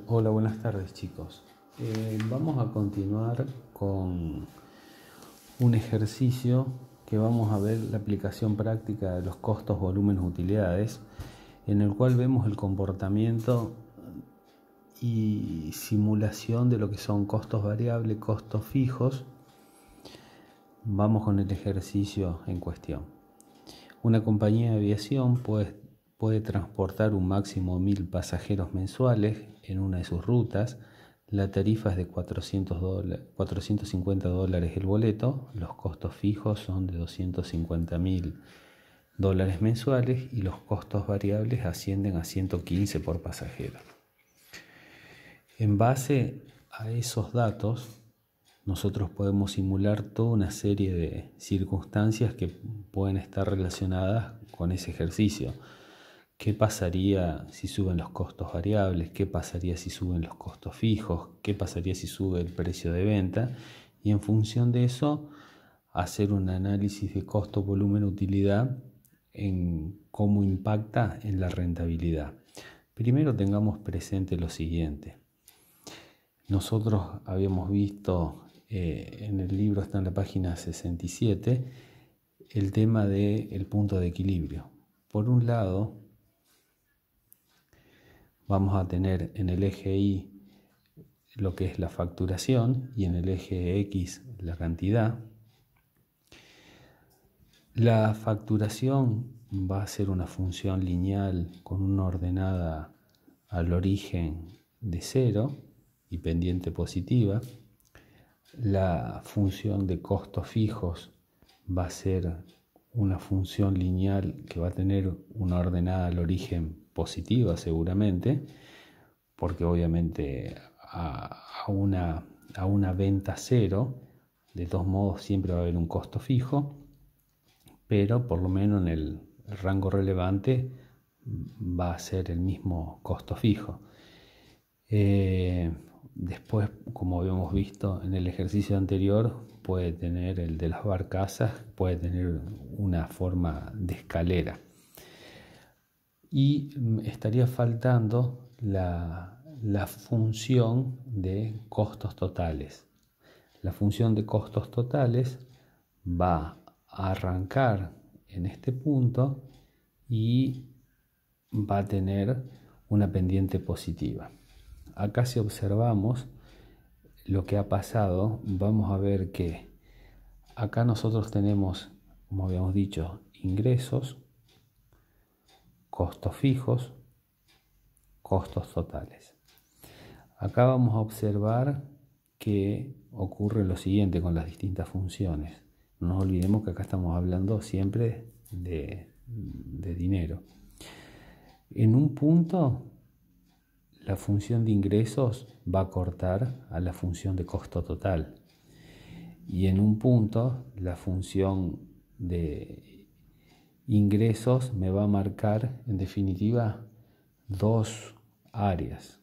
Hola, buenas tardes chicos. Vamos a continuar con un ejercicio que vamos a ver la aplicación práctica de los costos, volúmenes, utilidades, en el cual vemos el comportamiento y simulación de lo que son costos variables, costos fijos. Vamos con el ejercicio en cuestión. Una compañía de aviación puede transportar un máximo de 1000 pasajeros mensuales en una de sus rutas. La tarifa es de $450 el boleto. Los costos fijos son de $250.000 mensuales y los costos variables ascienden a 115 por pasajero. En base a esos datos, nosotros podemos simular toda una serie de circunstancias que pueden estar relacionadas con ese ejercicio. ¿Qué pasaría si suben los costos variables? ¿Qué pasaría si suben los costos fijos? ¿Qué pasaría si sube el precio de venta? Y en función de eso, hacer un análisis de costo, volumen, utilidad en cómo impacta en la rentabilidad. Primero tengamos presente lo siguiente. Nosotros habíamos visto, en el libro está en la página 67, el tema del punto de equilibrio. Por un lado, vamos a tener en el eje Y lo que es la facturación y en el eje X la cantidad. La facturación va a ser una función lineal con una ordenada al origen de 0 y pendiente positiva. La función de costos fijos va a ser una función lineal que va a tener una ordenada al origen positiva seguramente, porque obviamente a una venta cero, de todos modos siempre va a haber un costo fijo, pero por lo menos en el rango relevante va a ser el mismo costo fijo. Después, como habíamos visto en el ejercicio anterior, puede tener el de las barcazas, puede tener una forma de escalera. Y estaría faltando la función de costos totales. La función de costos totales va a arrancar en este punto y va a tener una pendiente positiva. Acá si observamos lo que ha pasado, vamos a ver que acá nosotros tenemos, como habíamos dicho, ingresos, costos fijos, costos totales. Acá vamos a observar que ocurre lo siguiente con las distintas funciones. No nos olvidemos que acá estamos hablando siempre de dinero. En un punto, la función de ingresos va a cortar a la función de costo total. Y en un punto, la función de ingresos me va a marcar, en definitiva, dos áreas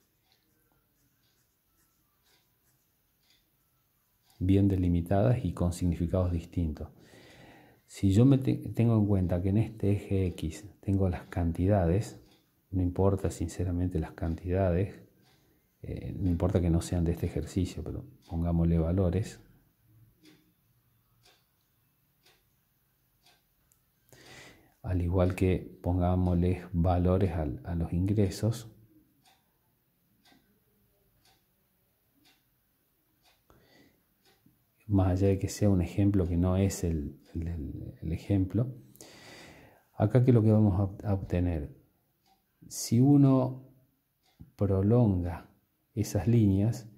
bien delimitadas y con significados distintos. Si yo tengo en cuenta que en este eje X tengo las cantidades, no importa sinceramente las cantidades, no importa que no sean de este ejercicio, pero pongámosle valores. Al igual que pongámosle valores a los ingresos. Más allá de que sea un ejemplo que no es el ejemplo, acá ¿qué es lo que vamos a obtener? Si uno prolonga esas líneas,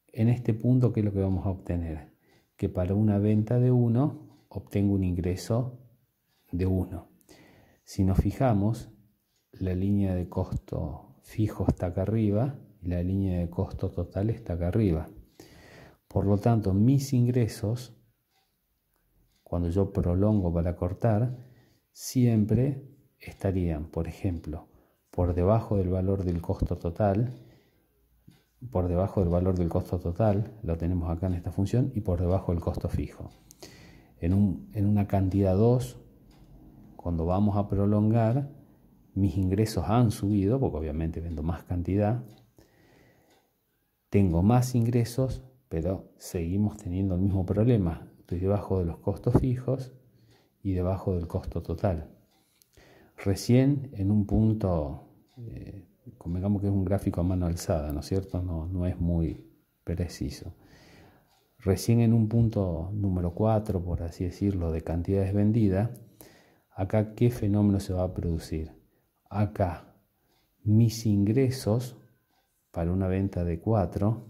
en este punto ¿qué es lo que vamos a obtener? Que para una venta de 1 obtengo un ingreso de 1. Si nos fijamos, la línea de costo fijo está acá arriba y la línea de costo total está acá arriba. Por lo tanto, mis ingresos, cuando yo prolongo para cortar, siempre estarían, por ejemplo, por debajo del valor del costo total. Por debajo del valor del costo total, lo tenemos acá en esta función, y por debajo del costo fijo. En una cantidad 2, cuando vamos a prolongar, mis ingresos han subido, porque obviamente vendo más cantidad, Tengo más ingresos, pero seguimos teniendo el mismo problema. Estoy debajo de los costos fijos y debajo del costo total. Recién en un punto, convengamos que es un gráfico a mano alzada, ¿no es cierto? No es muy preciso. Recién en un punto número 4, por así decirlo, de cantidades vendidas, acá ¿qué fenómeno se va a producir? Acá mis ingresos para una venta de 4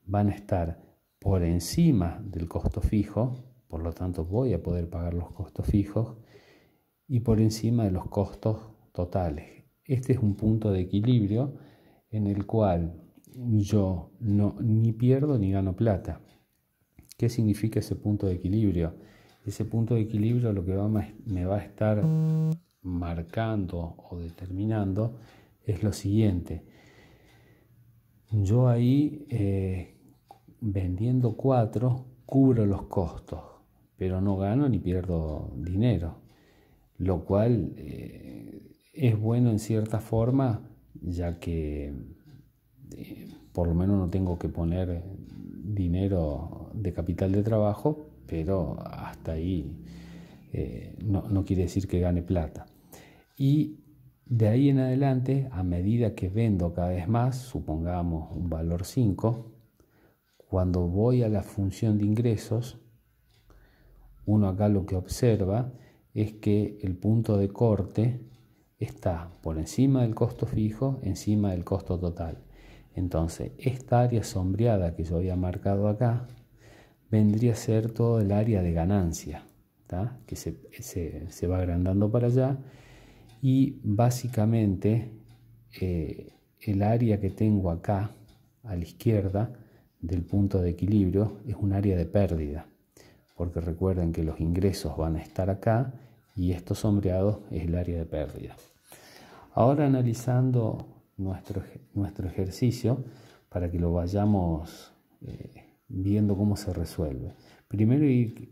van a estar por encima del costo fijo, por lo tanto voy a poder pagar los costos fijos, y por encima de los costos totales. Este es un punto de equilibrio en el cual yo ni pierdo ni gano plata. ¿Qué significa ese punto de equilibrio? Ese punto de equilibrio lo que me va a estar marcando o determinando es lo siguiente. Yo ahí vendiendo 4 cubro los costos, pero no gano ni pierdo dinero, lo cual es bueno en cierta forma, ya que por lo menos no tengo que poner dinero de capital de trabajo, pero hasta ahí no quiere decir que gane plata. Y de ahí en adelante, a medida que vendo cada vez más, supongamos un valor 5, cuando voy a la función de ingresos, uno acá lo que observa es que el punto de corte está por encima del costo fijo, encima del costo total. Entonces, esta área sombreada que yo había marcado acá vendría a ser todo el área de ganancia, ¿tá? Que se va agrandando para allá, y básicamente el área que tengo acá a la izquierda del punto de equilibrio es un área de pérdida, porque recuerden que los ingresos van a estar acá y estos sombreados es el área de pérdida. Ahora analizando nuestro ejercicio para que lo vayamos viendo cómo se resuelve. Primero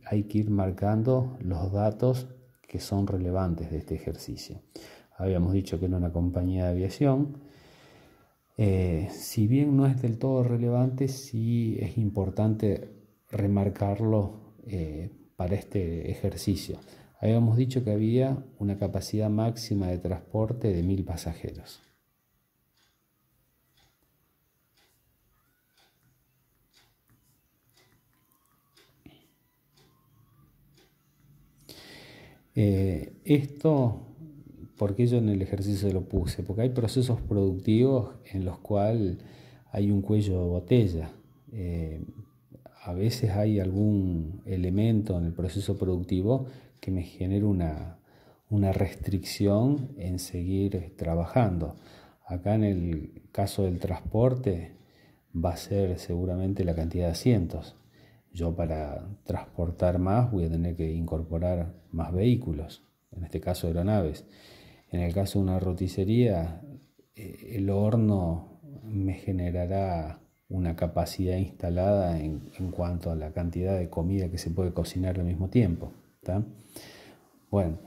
hay que ir marcando los datos que son relevantes de este ejercicio. Habíamos dicho que era una compañía de aviación. Si bien no es del todo relevante, sí es importante remarcarlo para este ejercicio. Habíamos dicho que había una capacidad máxima de transporte de 1000 pasajeros. Esto, ¿por qué yo en el ejercicio lo puse? Porque hay procesos productivos en los cuales hay un cuello de botella. A veces hay algún elemento en el proceso productivo que me genera una restricción en seguir trabajando. Acá en el caso del transporte va a ser seguramente la cantidad de asientos. Yo para transportar más voy a tener que incorporar más vehículos, en este caso aeronaves. En el caso de una roticería, el horno me generará una capacidad instalada en cuanto a la cantidad de comida que se puede cocinar al mismo tiempo, ¿tá? Bueno,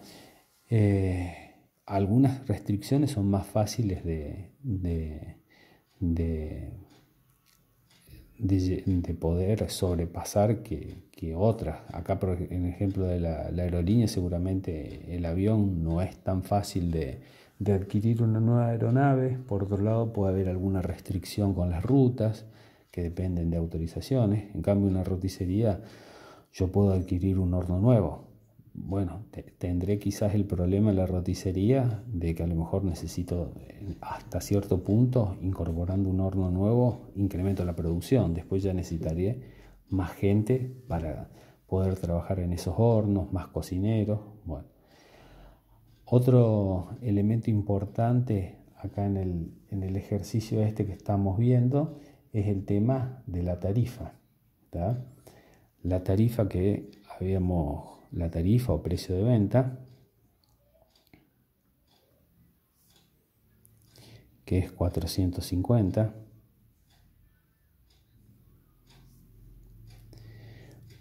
algunas restricciones son más fáciles de poder sobrepasar que otras. Acá, por ejemplo, de la aerolínea, seguramente el avión no es tan fácil de adquirir una nueva aeronave. Por otro lado, puede haber alguna restricción con las rutas que dependen de autorizaciones. En cambio, una roticería, yo puedo adquirir un horno nuevo. Bueno, tendré quizás el problema en la roticería de que a lo mejor necesito hasta cierto punto, incorporando un horno nuevo, incremento la producción. Después ya necesitaré más gente para poder trabajar en esos hornos, más cocineros. Bueno, otro elemento importante acá en el ejercicio este que estamos viendo es el tema de la tarifa, ¿tá? La tarifa la tarifa o precio de venta, que es 450.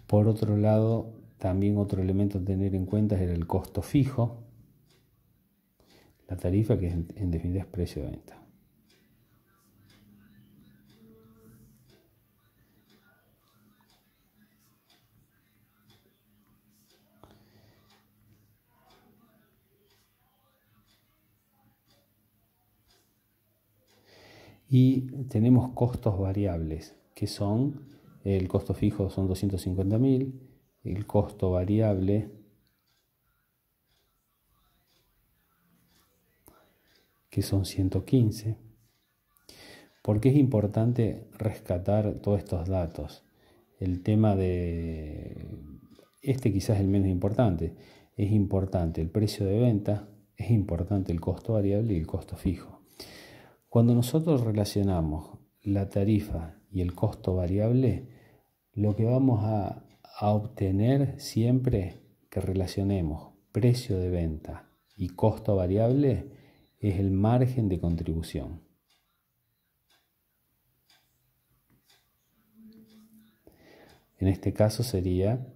Por otro lado, también otro elemento a tener en cuenta es el costo fijo, la tarifa, que en definitiva es precio de venta. Y tenemos costos variables, que son, el costo fijo son 250.000, el costo variable, que son 115. ¿Por qué es importante rescatar todos estos datos? El tema de, quizás es el menos importante, es importante el precio de venta, es importante el costo variable y el costo fijo. Cuando nosotros relacionamos la tarifa y el costo variable, lo que vamos a obtener siempre que relacionemos precio de venta y costo variable es el margen de contribución. En este caso sería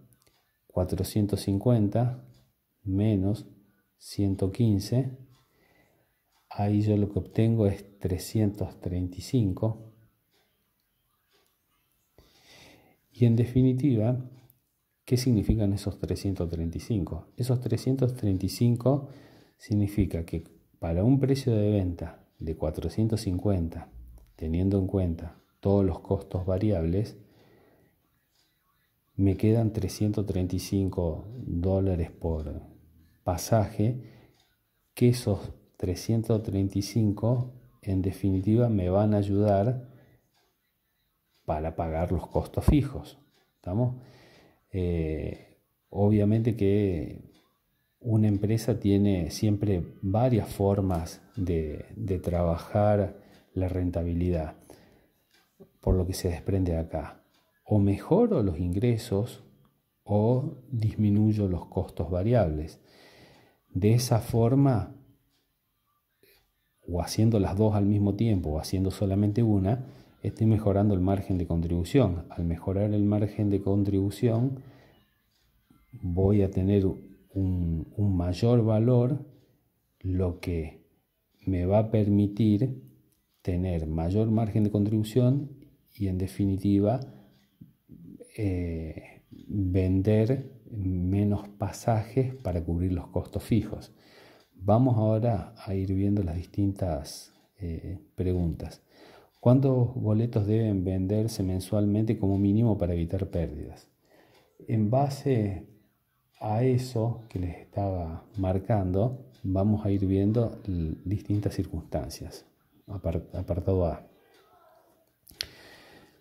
450 menos 115. Ahí yo lo que obtengo es 335. Y en definitiva, ¿qué significan esos 335? Esos 335 significa que para un precio de venta de 450, teniendo en cuenta todos los costos variables, me quedan $335 por pasaje, que esos 335 en definitiva me van a ayudar para pagar los costos fijos. ¿Estamos? Obviamente que una empresa tiene siempre varias formas de trabajar la rentabilidad, por lo que se desprende acá. O mejoro los ingresos o disminuyo los costos variables. De esa forma, o haciendo las dos al mismo tiempo o haciendo solamente una, estoy mejorando el margen de contribución. Al mejorar el margen de contribución, voy a tener un mayor valor, lo que me va a permitir tener mayor margen de contribución y en definitiva vender menos pasajes para cubrir los costos fijos. Vamos ahora a ir viendo las distintas preguntas. ¿Cuántos boletos deben venderse mensualmente como mínimo para evitar pérdidas? En base a eso que les estaba marcando, vamos a ir viendo distintas circunstancias. Apartado A.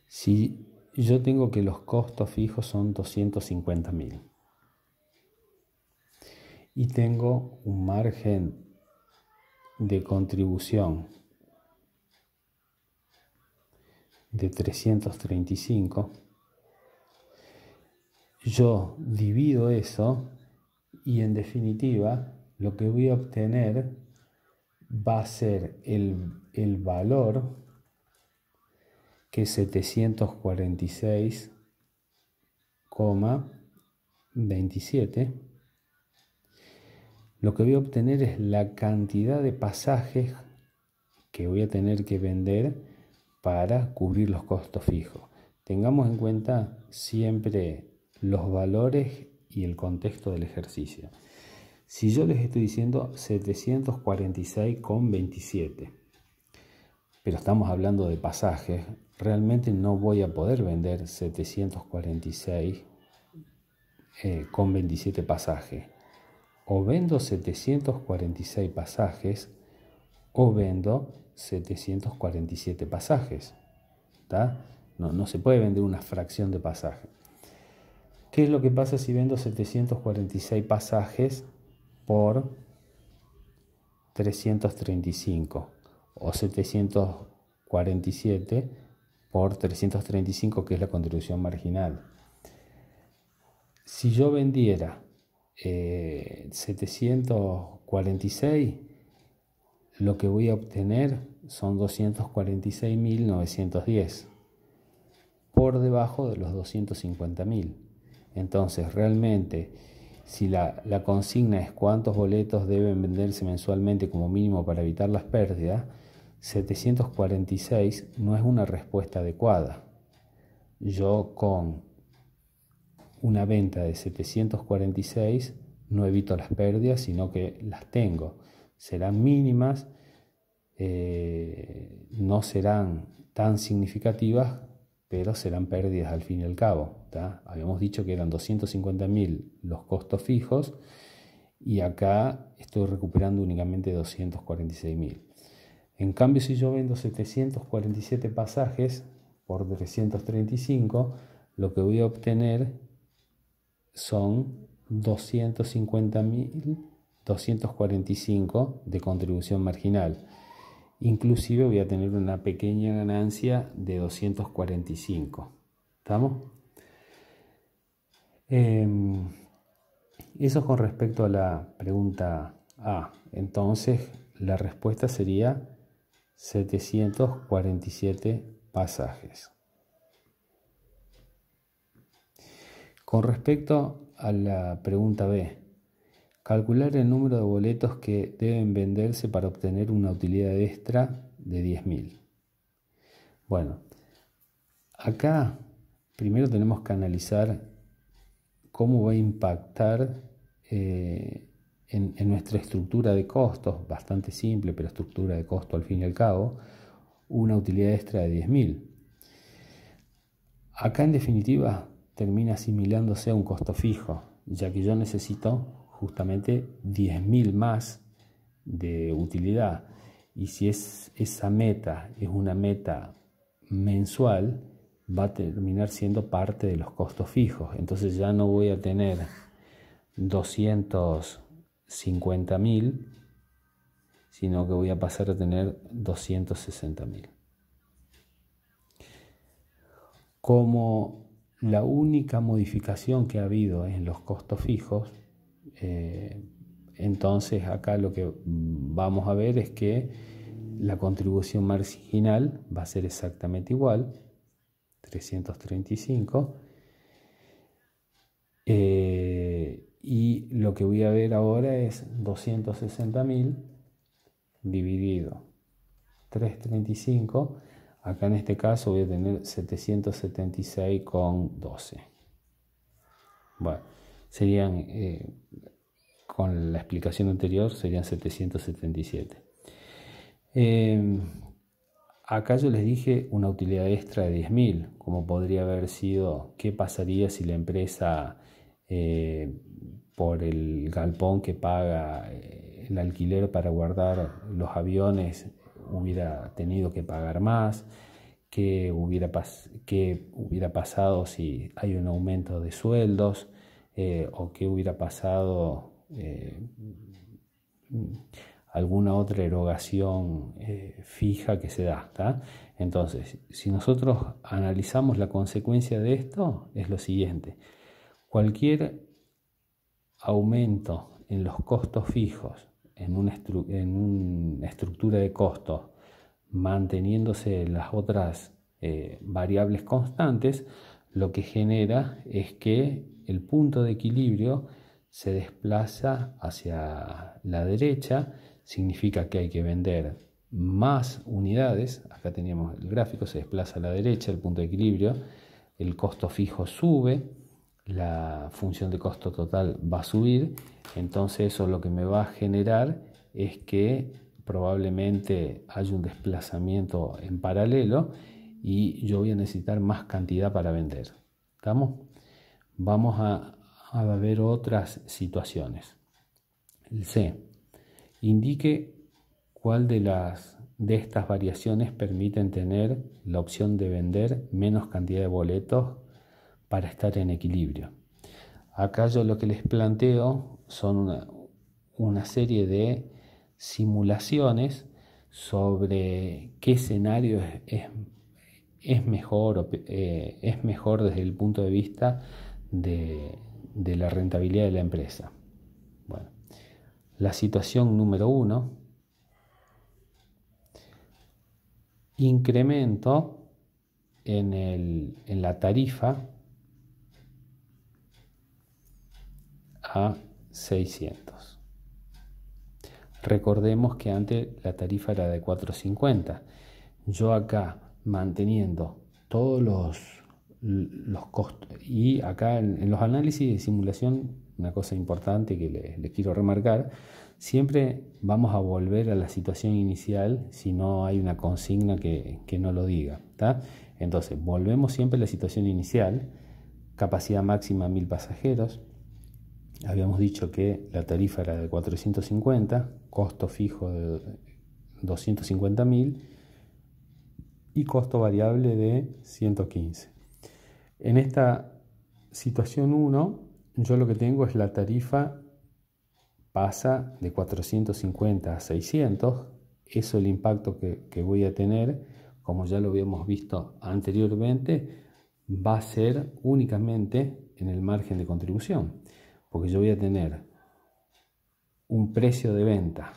Si yo tengo que los costos fijos son 250.000 y tengo un margen de contribución de 335, yo divido eso y en definitiva lo que voy a obtener va a ser el valor, que es 746,27. Lo que voy a obtener es la cantidad de pasajes que voy a tener que vender para cubrir los costos fijos. Tengamos en cuenta siempre los valores y el contexto del ejercicio. Si yo les estoy diciendo 746,27, pero estamos hablando de pasajes, realmente no voy a poder vender 746,27 pasajes. O vendo 746 pasajes o vendo 747 pasajes. ¿Tá? No se puede vender una fracción de pasaje. ¿Qué es lo que pasa si vendo 746 pasajes por 335 o 747 por 335, que es la contribución marginal? Si yo vendiera 746, lo que voy a obtener son 246.910, por debajo de los 250.000. Entonces, realmente, si la consigna es cuántos boletos deben venderse mensualmente como mínimo para evitar las pérdidas, 746 no es una respuesta adecuada. Yo con una venta de 746 no evito las pérdidas, sino que las tengo. Serán mínimas, no no serán tan significativas, pero serán pérdidas al fin y al cabo, ¿tá? Habíamos dicho que eran 250.000 los costos fijos y acá estoy recuperando únicamente 246.000. En cambio, si yo vendo 747 pasajes por 335, lo que voy a obtener son 250.245 de contribución marginal. Inclusive voy a tener una pequeña ganancia de 245. ¿Estamos? Eso con respecto a la pregunta A. Entonces, la respuesta sería 747 pasajes. Con respecto a la pregunta B, calcular el número de boletos que deben venderse para obtener una utilidad extra de 10.000. Bueno, acá primero tenemos que analizar cómo va a impactar en nuestra estructura de costos, bastante simple, pero estructura de costo al fin y al cabo, una utilidad extra de 10.000. Acá en definitiva termina asimilándose a un costo fijo, ya que yo necesito justamente 10.000 más de utilidad. Y si esa meta es una meta mensual, va a terminar siendo parte de los costos fijos. Entonces ya no voy a tener 250.000, sino que voy a pasar a tener 260.000. Como la única modificación que ha habido en los costos fijos, entonces acá lo que vamos a ver es que la contribución marginal va a ser exactamente igual, 335, y lo que voy a ver ahora es 260.000 dividido 335. Acá en este caso voy a tener 776,12. Bueno, serían, con la explicación anterior, serían 777. Acá yo les dije una utilidad extra de 10.000, como podría haber sido, ¿qué pasaría si la empresa, por el galpón que paga el alquiler para guardar los aviones, hubiera tenido que pagar más? ¿Qué hubiera pasado si hay un aumento de sueldos? ¿O qué hubiera pasado alguna otra erogación fija que se da, ¿tá? Entonces, si nosotros analizamos la consecuencia de esto, es lo siguiente: cualquier aumento en los costos fijos, en una estructura de costos, manteniéndose las otras variables constantes, lo que genera es que el punto de equilibrio se desplaza hacia la derecha. Significa que hay que vender más unidades. Acá teníamos el gráfico, se desplaza a la derecha el punto de equilibrio, el costo fijo sube, la función de costo total va a subir. Entonces eso lo que me va a generar es que probablemente haya un desplazamiento en paralelo y yo voy a necesitar más cantidad para vender. ¿Estamos? Vamos a ver otras situaciones. El C. Indique cuál de estas variaciones permiten tener la opción de vender menos cantidad de boletos para estar en equilibrio. Acá yo lo que les planteo son una serie de simulaciones sobre qué escenario es mejor desde el punto de vista de la rentabilidad de la empresa. Bueno, la situación número 1, incremento en la tarifa a 600. Recordemos que antes la tarifa era de 450. Yo acá manteniendo todos los costos, y acá en los análisis de simulación, una cosa importante que les quiero remarcar, Siempre vamos a volver a la situación inicial si no hay una consigna que no lo diga, ¿tá? Entonces, volvemos siempre a la situación inicial, capacidad máxima 1000 pasajeros. Habíamos dicho que la tarifa era de 450, costo fijo de 250.000 y costo variable de 115. En esta situación 1, yo lo que tengo es la tarifa pasa de 450 a 600. Eso, el impacto que voy a tener, como ya lo habíamos visto anteriormente, va a ser únicamente en el margen de contribución, porque yo voy a tener un precio de venta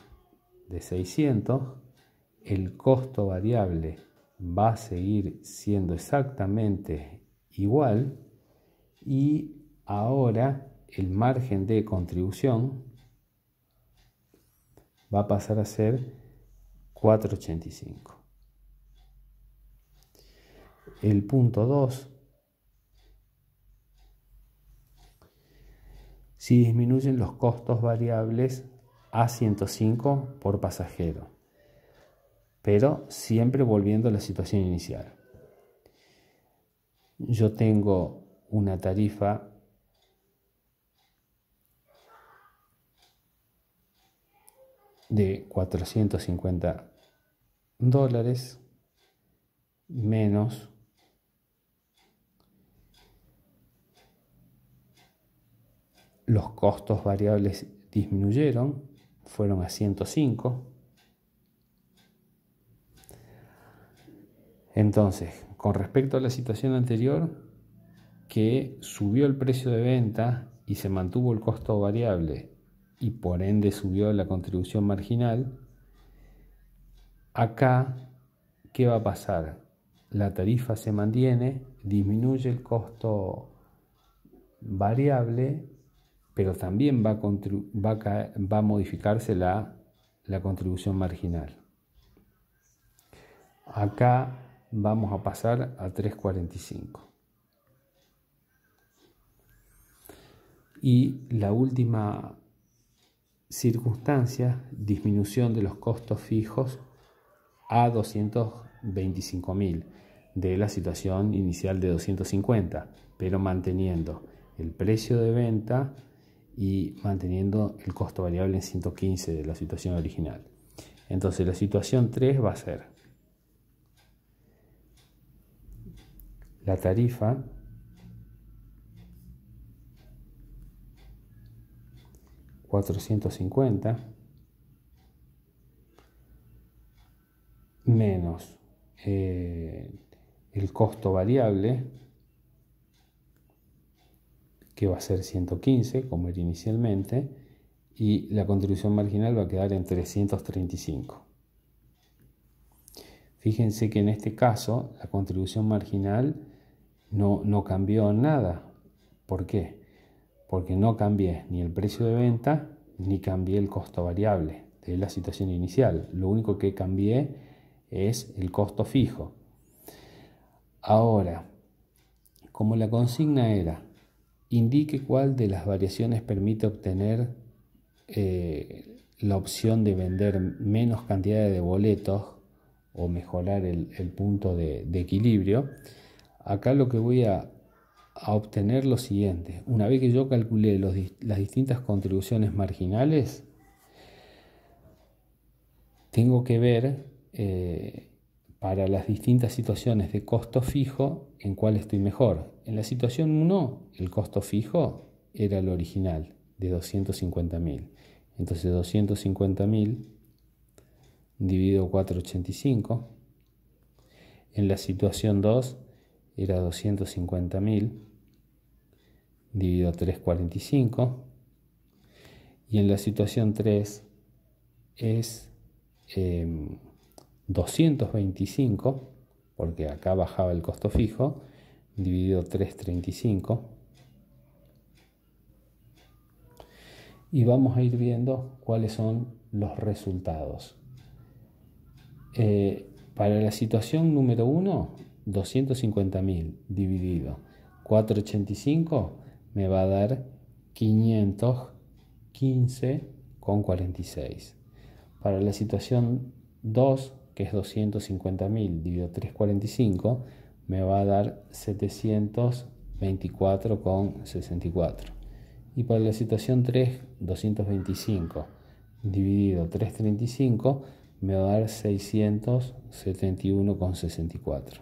de 600, el costo variable va a seguir siendo exactamente igual y ahora el margen de contribución va a pasar a ser 4,85. El punto 2, si disminuyen los costos variables a 105 por pasajero, pero siempre volviendo a la situación inicial. Yo tengo una tarifa de $450 menos los costos variables disminuyeron, fueron a 105. Entonces, con respecto a la situación anterior, que subió el precio de venta y se mantuvo el costo variable y por ende subió la contribución marginal, acá, ¿qué va a pasar? La tarifa se mantiene, disminuye el costo variable, pero también va a modificarse la contribución marginal. Acá vamos a pasar a 3,45. Y la última circunstancia, disminución de los costos fijos a 225.000 de la situación inicial de 250, pero manteniendo el precio de venta y manteniendo el costo variable en 115 de la situación original. Entonces la situación 3 va a ser la tarifa $450 menos el costo variable, que va a ser 115 como era inicialmente, y la contribución marginal va a quedar en 335. Fíjense que en este caso la contribución marginal no cambió nada. ¿Por qué? Porque no cambié ni el precio de venta ni cambié el costo variable de la situación inicial. Lo único que cambié es el costo fijo. Ahora, como la consigna era, indique cuál de las variaciones permite obtener la opción de vender menos cantidad de boletos o mejorar el punto de equilibrio. Acá lo que voy a obtener lo siguiente: una vez que yo calculé las distintas contribuciones marginales, tengo que ver para las distintas situaciones de costo fijo en cuál estoy mejor. En la situación 1, el costo fijo era el original de 250.000. Entonces 250.000 dividido 4,85. En la situación 2 era 250.000 dividido 3,45. Y en la situación 3 es 225, porque acá bajaba el costo fijo, dividido 3,35. Y vamos a ir viendo cuáles son los resultados. Para la situación número 1, 250.000 dividido 4,85 me va a dar 515,80. 3,46. Para la situación 2, que es 250.000 dividido 3,45, me va a dar 724,64. Y para la situación 3, 225 dividido 3,35 me va a dar 671,64.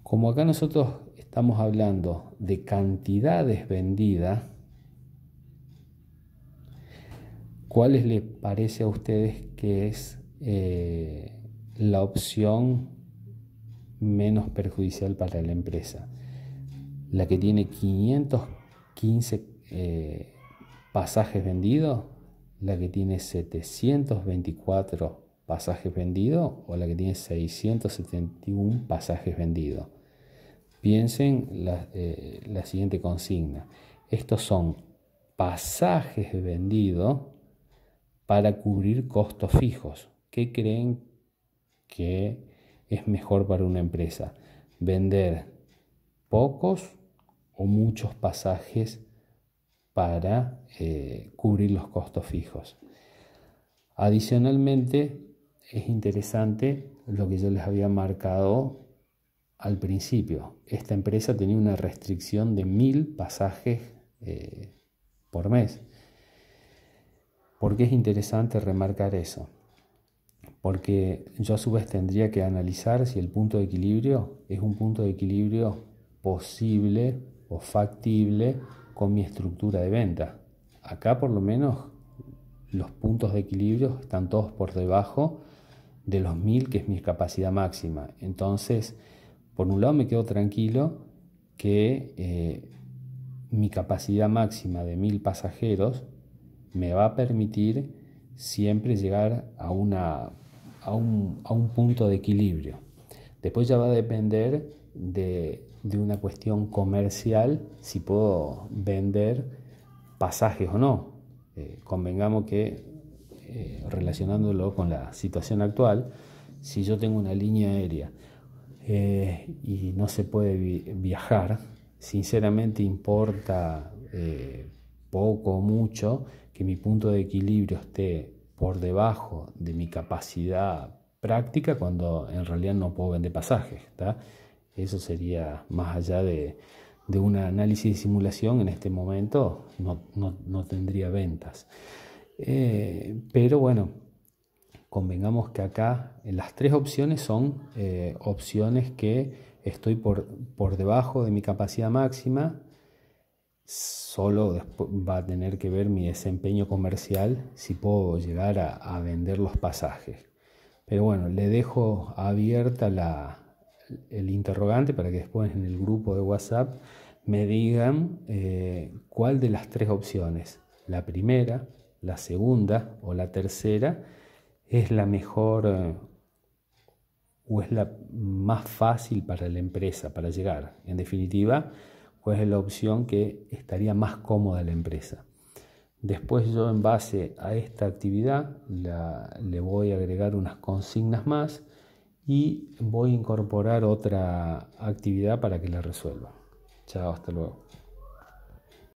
Como acá nosotros estamos hablando de cantidades vendidas, ¿cuál les parece a ustedes que es la opción menos perjudicial para la empresa? ¿La que tiene 515 pasajes vendidos? ¿La que tiene 724 pasajes vendidos? ¿O la que tiene 671 pasajes vendidos? Piensen la siguiente consigna. Estos son pasajes vendidos para cubrir costos fijos. ¿Qué creen que es mejor para una empresa? ¿Vender pocos o muchos pasajes para cubrir los costos fijos? Adicionalmente, es interesante lo que yo les había marcado al principio. Esta empresa tenía una restricción de 1.000 pasajes por mes. ¿Por qué es interesante remarcar eso? Porque yo a su vez tendría que analizar si el punto de equilibrio es un punto de equilibrio posible o factible con mi estructura de venta. Acá por lo menos los puntos de equilibrio están todos por debajo de los 1.000, que es mi capacidad máxima. Entonces, por un lado me quedo tranquilo que mi capacidad máxima de 1.000 pasajeros me va a permitir siempre llegar a un punto de equilibrio. Después ya va a depender de una cuestión comercial, si puedo vender pasajes o no. Convengamos que, relacionándolo con la situación actual, si yo tengo una línea aérea y no se puede viajar, sinceramente importa poco o mucho que mi punto de equilibrio esté por debajo de mi capacidad práctica cuando en realidad no puedo vender pasajes, ¿tá? Eso sería más allá de un análisis de simulación. En este momento no tendría ventas. Pero bueno, convengamos que acá las tres opciones son opciones que estoy por debajo de mi capacidad máxima. Solo después va a tener que ver mi desempeño comercial si puedo llegar a vender los pasajes. Pero bueno, le dejo abierta el interrogante para que después en el grupo de WhatsApp me digan cuál de las tres opciones, la primera, la segunda o la tercera, es la mejor o es la más fácil para la empresa para llegar. En definitiva, cuál es la opción que estaría más cómoda a la empresa. Después yo, en base a esta actividad, le voy a agregar unas consignas más y voy a incorporar otra actividad para que la resuelva. Chao, hasta luego.